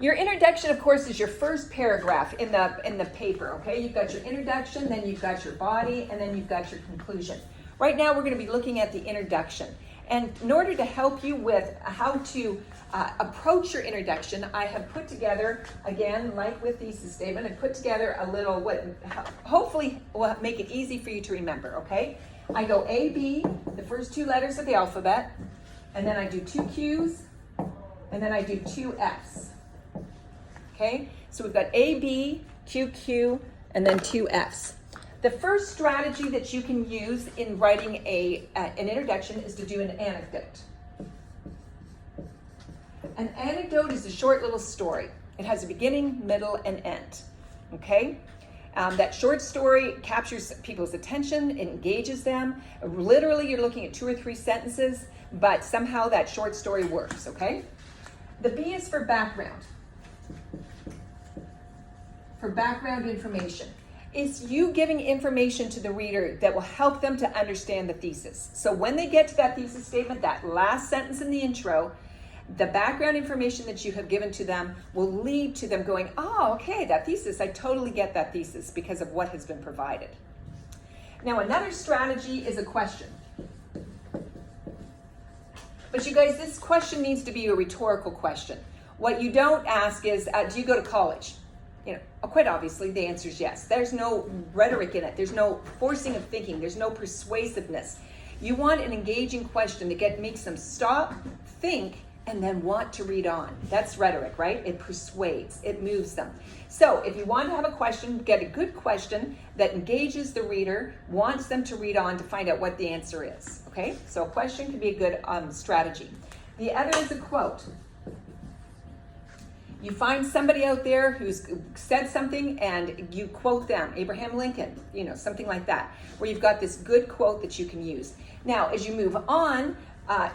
Your introduction, of course, is your first paragraph in the paper, okay? You've got your introduction, then you've got your body, and then you've got your conclusion. Right now, we're going to be looking at the introduction. And in order to help you with how to approach your introduction, I have put together, again, like with thesis statement, I put together a little, what hopefully will make it easy for you to remember, okay? I go A, B, the first two letters of the alphabet, and then I do two Q's, and then I do two F's. Okay, so we've got A, B, Q, Q, and then two F's. The first strategy that you can use in writing an introduction is to do an anecdote. An anecdote is a short little story. It has a beginning, middle, and end. Okay? That short story captures people's attention, it engages them. Literally, you're looking at 2 or 3 sentences, but somehow that short story works, okay? The B is for background. For background information. It's you giving information to the reader that will help them to understand the thesis. So when they get to that thesis statement, that last sentence in the intro, the background information that you have given to them will lead to them going, oh, okay, that thesis, I totally get that thesis because of what has been provided. Now, another strategy is a question. But you guys, this question needs to be a rhetorical question. What you don't ask is, do you go to college? You know, quite obviously the answer is yes. There's no rhetoric in it. There's no forcing of thinking. There's no persuasiveness. You want an engaging question that makes them stop, think, and then want to read on. That's rhetoric, right? It persuades, it moves them. So if you want to have a question, get a good question that engages the reader, wants them to read on to find out what the answer is, okay? So a question can be a good strategy. The other is a quote. You find somebody out there who's said something and you quote them, Abraham Lincoln, you know, something like that, where you've got this good quote that you can use. Now, as you move on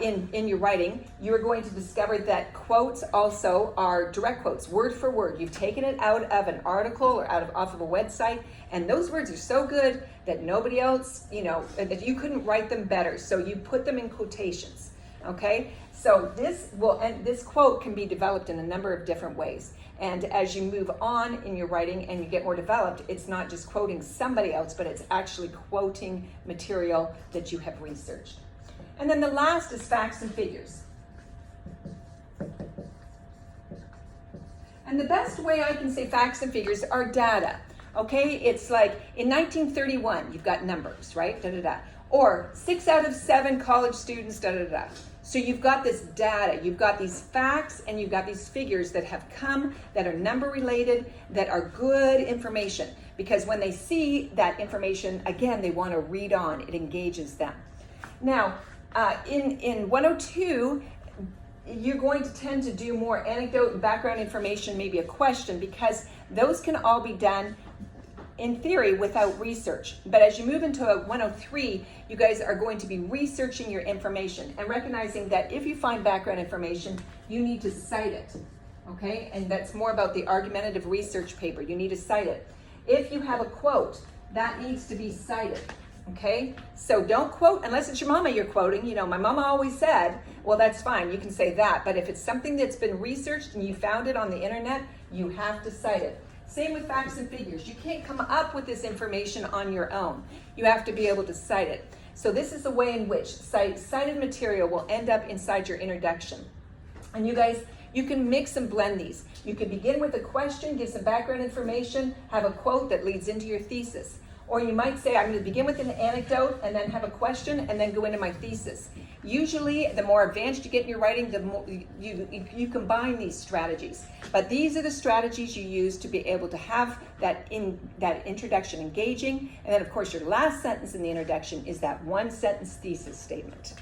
in your writing, you're going to discover that quotes also are direct quotes, word for word. You've taken it out of an article or off of a website, and those words are so good that nobody else, you know, that you couldn't write them better. So you put them in quotations, okay? So this quote can be developed in a number of different ways. And as you move on in your writing and you get more developed, it's not just quoting somebody else, but it's actually quoting material that you have researched. And then the last is facts and figures. And the best way I can say facts and figures are data. Okay, it's like in 1931, you've got numbers, right? Da da da. Or 6 out of 7 college students, da da da. So you've got this data, you've got these facts, and you've got these figures that have come, that are number related, that are good information. Because when they see that information, again, they want to read on, it engages them. Now, in 102, you're going to tend to do more anecdote and background information, maybe a question, because those can all be done in theory without research. But as you move into a 103, you guys are going to be researching your information and recognizing that if you find background information, you need to cite it, okay? And that's more about the argumentative research paper. You need to cite it. If you have a quote, that needs to be cited, okay? So don't quote, unless it's your mama you're quoting. You know, my mama always said, well, that's fine, you can say that. But if it's something that's been researched and you found it on the internet, you have to cite it. Same with facts and figures. You can't come up with this information on your own. You have to be able to cite it. So this is the way in which cited material will end up inside your introduction. And you guys, you can mix and blend these. You could begin with a question, give some background information, have a quote that leads into your thesis. Or you might say, I'm going to begin with an anecdote and then have a question and then go into my thesis. Usually, the more advanced you get in your writing, the more you combine these strategies. But these are the strategies you use to be able to have that introduction engaging. And then, of course, your last sentence in the introduction is that one-sentence thesis statement.